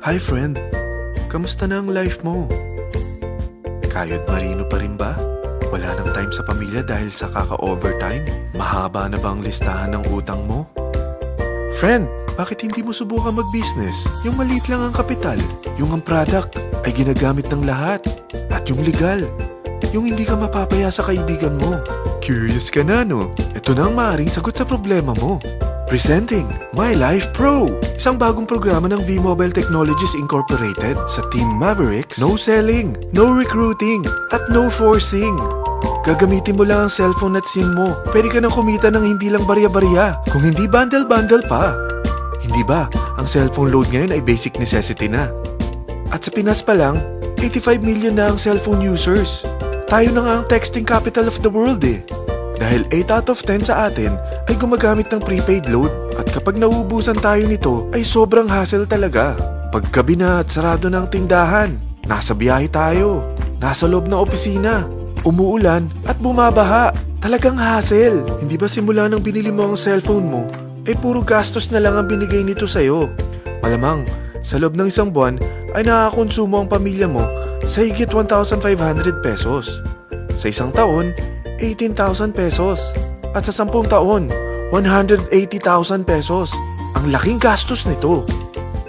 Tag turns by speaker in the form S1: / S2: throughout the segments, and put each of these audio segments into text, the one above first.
S1: Hi friend, kamusta na ang life mo? Kayod marino pa rin ba? Wala nang time sa pamilya dahil sa kaka-overtime? Mahaba na ba ang listahan ng utang mo? Friend, bakit hindi mo subukan mag-business? Yung maliit lang ang kapital, yung ang product ay ginagamit ng lahat, at yung legal, yung hindi ka mapapaya sa kaibigan mo. Curious ka na, no? Ito na ang maaaring sagot sa problema mo. Presenting My Life Pro, isang bagong programa ng V-Mobile Technologies Incorporated sa Team Mavericks. No selling, no recruiting, at no forcing. Gagamitin mo lang ang cellphone at SIM mo. Pwede ka nang kumita ng hindi lang barya-barya, kung hindi bundle-bundle pa. Hindi ba, ang cellphone load ngayon ay basic necessity na. At sa Pinas pa lang, 85 million na ang cellphone users. Tayo na nga ang texting capital of the world eh. Dahil 8 out of 10 sa atin ay gumagamit ng prepaid load at kapag nauubusan tayo nito ay sobrang hassle talaga. Paggabi na at sarado ng tindahan, nasa biyahe tayo, nasa loob ng opisina, umuulan at bumabaha. Talagang hassle. Hindi ba simula nang binili mo ang cellphone mo ay puro gastos na lang ang binigay nito sa'yo? Malamang sa loob ng isang buwan ay nakakakonsumo ang pamilya mo sa higit 1,500 pesos. Sa isang taon, 18,000 pesos. At sa 10 taon, 180,000 pesos. Ang laking gastos nito.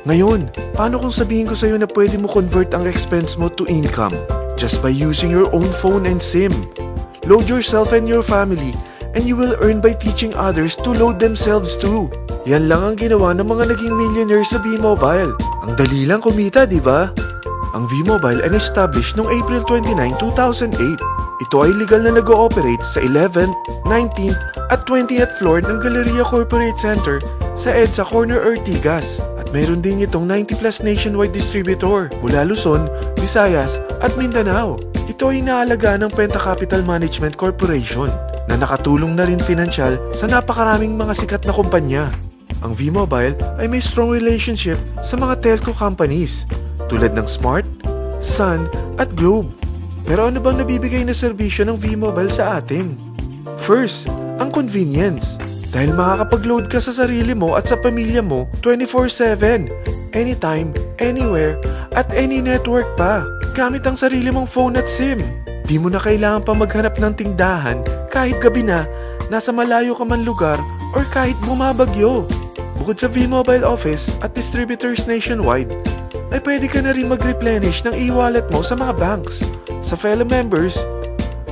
S1: Ngayon, paano kung sabihin ko sa'yo na pwede mo convert ang expense mo to income just by using your own phone and SIM? Load yourself and your family and you will earn by teaching others to load themselves too. Yan lang ang ginawa ng mga naging millionaires sa V-Mobile. Ang dali lang kumita, di ba? Ang V-Mobile ay established noong April 29, 2008. Ito ay legal na nag-ooperate sa 11th, 19th at 20th floor ng Galleria Corporate Center sa EDSA Corner Ortigas. At meron din itong 90 plus nationwide distributor mula Luzon, Visayas at Mindanao. Ito ay inaalaga ng Penta Capital Management Corporation na nakatulong na rin pinansyal sa napakaraming mga sikat na kumpanya. Ang V-Mobile ay may strong relationship sa mga telco companies tulad ng Smart, Sun at Globe. Pero ano bang nabibigay na serbisyo ng V-Mobile sa atin? First, ang convenience. Dahil makakapag-load ka sa sarili mo at sa pamilya mo 24/7, anytime, anywhere, at any network pa. Gamit ang sarili mong phone at SIM. Di mo na kailangan pa maghanap ng tindahan kahit gabi na, nasa malayo ka man lugar, or kahit bumabagyo. Bukod sa V-Mobile office at distributors nationwide, ay pwede ka na rin mag-replenish ng e-wallet mo sa mga banks, sa fellow members,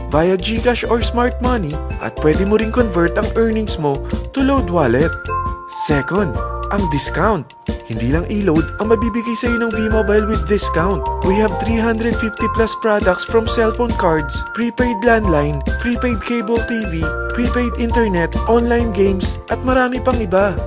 S1: via GCash or Smart Money, at pwede mo rin convert ang earnings mo to load wallet. Second, ang discount. Hindi lang e-load ang mabibigay sa iyo ng V-Mobile with discount. We have 350 plus products from cellphone cards, prepaid landline, prepaid cable TV, prepaid internet, online games, at marami pang iba.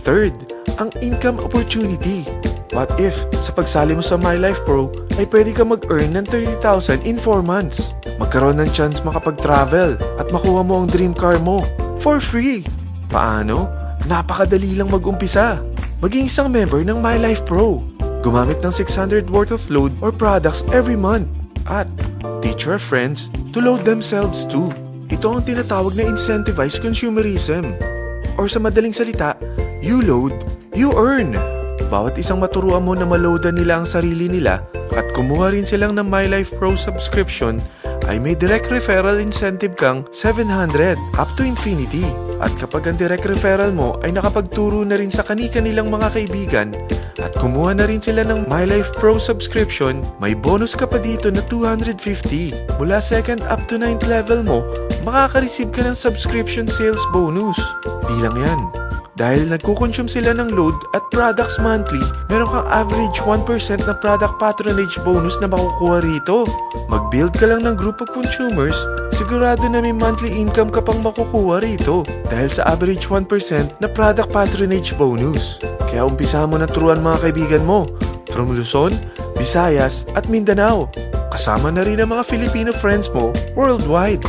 S1: Third, ang income opportunity. What if, sa pagsali mo sa My Life Pro, ay pwede ka mag-earn ng 30,000 in 4 months? Magkaroon ng chance makapag-travel at makuha mo ang dream car mo for free. Paano? Napakadali lang mag-umpisa. Maging isang member ng My Life Pro. Gumamit ng 600 worth of load or products every month. At teach your friends to load themselves too. Ito ang tinatawag na incentivized consumerism. Or sa madaling salita, you load, you earn. Bawat isang maturuan mo na maloadan nila ang sarili nila at kumuha rin silang ng My Life Pro subscription, ay may direct referral incentive kang 700 up to infinity. At kapag ang direct referral mo ay nakapagturo na rin sa kani-kanilang mga kaibigan at kumuha na rin sila ng My Life Pro subscription, may bonus ka pa dito na 250. Mula 2nd up to 9th level mo, makaka-receive ka ng subscription sales bonus. Di lang yan. Dahil nagkukonsume sila ng load at products monthly, meron kang average 1% na product patronage bonus na makukuha rito. Mag-build ka lang ng group of consumers, sigurado na may monthly income ka pang makukuha rito dahil sa average 1% na product patronage bonus. Kaya umpisa mo na turuan mga kaibigan mo from Luzon, Visayas at Mindanao. Kasama na rin ang mga Filipino friends mo worldwide.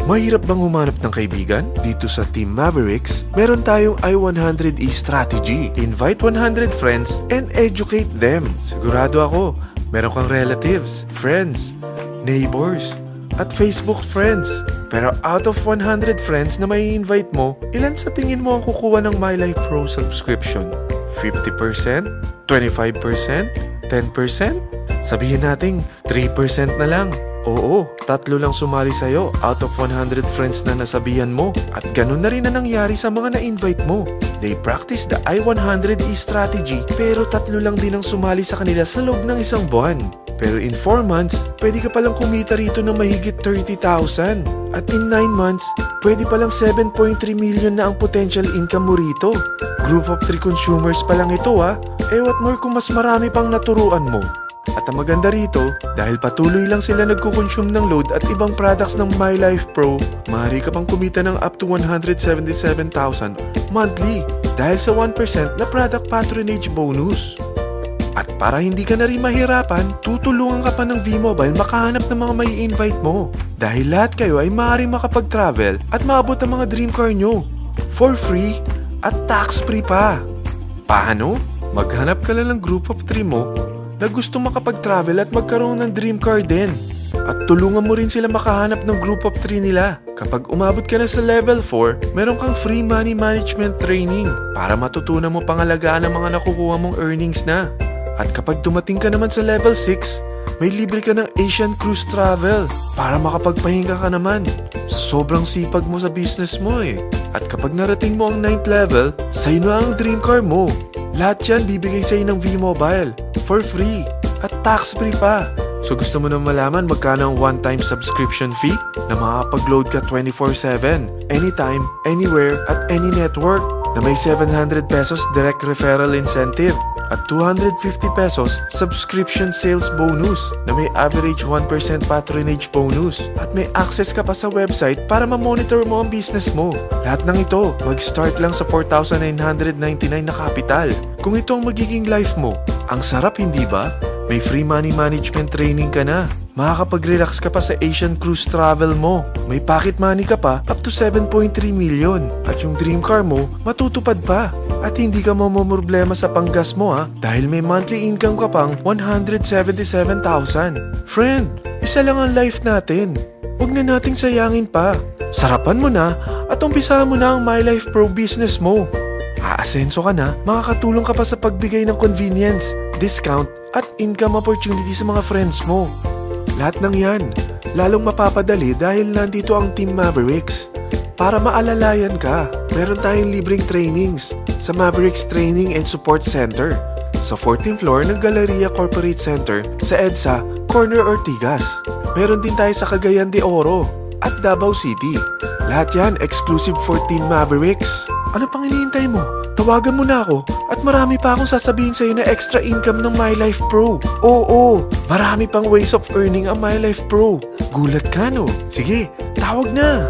S1: Mahirap bang humanap ng kaibigan? Dito sa Team Mavericks, meron tayong I100E strategy. Invite 100 friends and educate them. Sigurado ako, meron kang relatives, friends, neighbors, at Facebook friends. Pero out of 100 friends na may invite mo, ilan sa tingin mo ang kukuha ng My Life Pro subscription? 50%? 25%? 10%? Sabihin nating 3% na lang. Oo, 3 lang sumali sa'yo out of 100 friends na nasabihan mo. At ganun na rin na nangyari sa mga na-invite mo. They practice the I-100E strategy pero 3 lang din ang sumali sa kanila sa loob ng 1 buwan. Pero in 4 months, pwede ka palang kumita rito ng mahigit 30,000. At in 9 months, pwede palang 7.3 million na ang potential income mo rito. Group of 3 consumers pa lang ito ha. What more kung mas marami pang naturuan mo. At ang maganda rito, dahil patuloy lang sila nagkukonsume ng load at ibang products ng MyLife Pro, maaari ka pang kumita ng up to 177,000 monthly dahil sa 1% na product patronage bonus. At para hindi ka na rin mahirapan, tutulungan ka pa ng V-Mobile makahanap ng mga may invite mo. Dahil lahat kayo ay maaaring makapag-travel at maabot ang mga dream car nyo. For free at tax-free pa. Paano? Maghanap ka lang ng group of 3 mo na gusto makapag-travel at magkaroon ng dream car din. At tulungan mo rin sila makahanap ng group of 3 nila. Kapag umabot ka na sa level 4, meron kang free money management training para matutunan mo pangalagaan ang mga nakukuha mong earnings na. At kapag dumating ka naman sa level 6, may libre ka ng Asian Cruise Travel para makapagpahinga ka naman. Sobrang sipag mo sa business mo eh. At kapag narating mo ang 9th level, sa'yo na ang dream car mo. Lahat yan bibigay sa'yo ng V-Mobile for free at tax-free pa. So gusto mo nang malaman magkano ang one-time subscription fee na makakapag-load ka 24/7, anytime, anywhere, at any network na may 700 pesos direct referral incentive at 250 pesos subscription sales bonus na may average 1% patronage bonus at may access ka pa sa website para ma-monitor mo ang business mo. Lahat ng ito, mag-start lang sa 4,999 na capital. Kung ito ang magiging life mo, ang sarap hindi ba? May free money management training ka na. Makakapag-relax ka pa sa Asian Cruise Travel mo. May pocket money ka pa up to 7.3 million. At yung dream car mo, matutupad pa. At hindi ka mamomroblema sa panggas mo ha, dahil may monthly income ka pang 177,000. Friend, isa lang ang life natin. Huwag na nating sayangin pa. Sarapan mo na at umpisahan mo na ang MyLife Pro business mo. Aasenso ka na, makakatulong ka pa sa pagbigay ng convenience, discount, at income opportunity sa mga friends mo. Lahat ng yan, lalong mapapadali dahil nandito ang Team Mavericks. Para maalalayan ka, meron tayong libreng trainings sa Mavericks Training and Support Center sa 14th floor ng Galleria Corporate Center sa EDSA, Corner Ortigas. Meron din tayo sa Cagayan de Oro at Davao City. Lahat yan exclusive for Team Mavericks. Ano pang hinihintay mo? Tawagan mo na ako at marami pa akong sasabihin sa'yo na extra income ng MyLife Pro. Oo, marami pang ways of earning ang MyLife Pro. Gulat ka no? Sige, tawag na!